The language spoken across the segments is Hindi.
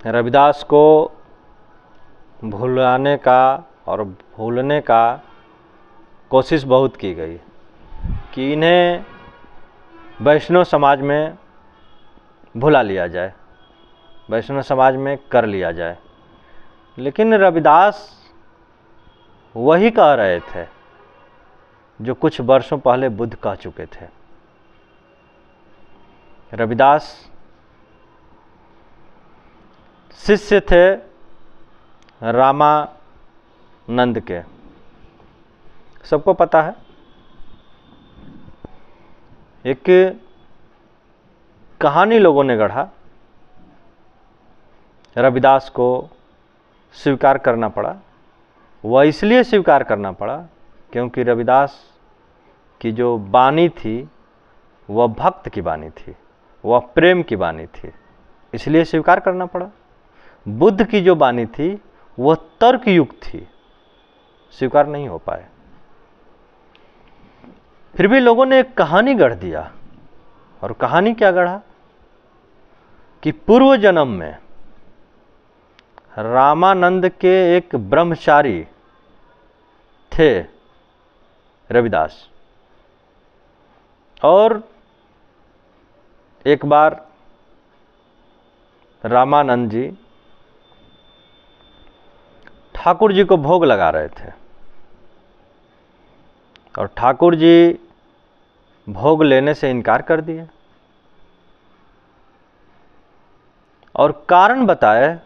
रविदास को भुलाने का और भूलने का कोशिश बहुत की गई कि इन्हें वैष्णव समाज में भुला लिया जाए, वैष्णव समाज में कर लिया जाए। लेकिन रविदास वही कह रहे थे जो कुछ वर्षों पहले बुद्ध कह चुके थे। रविदास शिष्य थे रामानंद के, सबको पता है। एक कहानी लोगों ने गढ़ा, रविदास को स्वीकार करना पड़ा। वह इसलिए स्वीकार करना पड़ा क्योंकि रविदास की जो वाणी थी वह भक्त की वाणी थी, वह प्रेम की वाणी थी, इसलिए स्वीकार करना पड़ा। बुद्ध की जो वाणी थी वह तर्क युक्त थी, स्वीकार नहीं हो पाए। फिर भी लोगों ने एक कहानी गढ़ दिया। और कहानी क्या गढ़ा कि पूर्व जन्म में रामानंद के एक ब्रह्मचारी थे रविदास, और एक बार रामानंद जी ठाकुर जी को भोग लगा रहे थे और ठाकुर जी भोग लेने से इनकार कर दिए और कारण बताए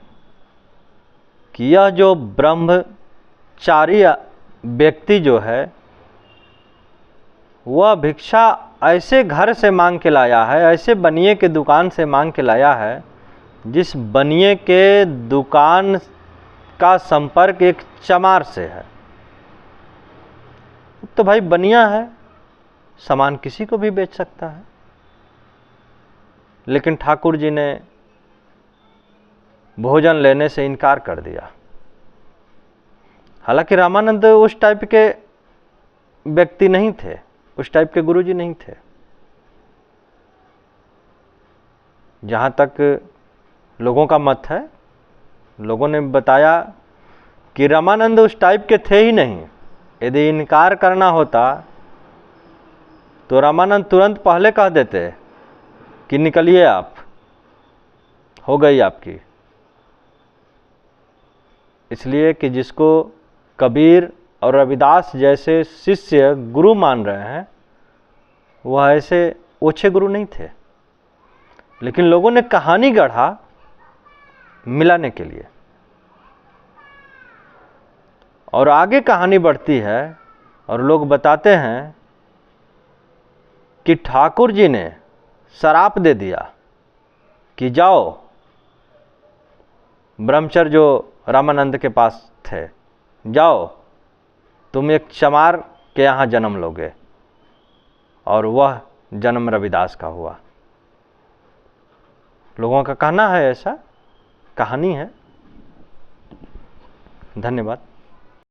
कि यह जो ब्रह्मचारी व्यक्ति जो है वह भिक्षा ऐसे घर से मांग के लाया है, ऐसे बनिए के दुकान से मांग के लाया है जिस बनिए के दुकान का संपर्क एक चमार से है। तो भाई बनिया है, सामान किसी को भी बेच सकता है। लेकिन ठाकुर जी ने भोजन लेने से इनकार कर दिया। हालांकि रामानंद उस टाइप के व्यक्ति नहीं थे, उस टाइप के गुरुजी नहीं थे। जहाँ तक लोगों का मत है, लोगों ने बताया कि रामानंद उस टाइप के थे ही नहीं। यदि इनकार करना होता तो रामानंद तुरंत पहले कह देते कि निकलिए आप, हो गई आपकी। इसलिए कि जिसको कबीर और रविदास जैसे शिष्य गुरु मान रहे हैं वह ऐसे ओछे गुरु नहीं थे। लेकिन लोगों ने कहानी गढ़ा मिलाने के लिए, और आगे कहानी बढ़ती है और लोग बताते हैं कि ठाकुर जी ने श्राप दे दिया कि जाओ, ब्रह्मचर्य जो रामानंद के पास थे, जाओ तुम एक चमार के यहाँ जन्म लोगे। और वह जन्म रविदास का हुआ। लोगों का कहना है, ऐसा कहानी है। धन्यवाद।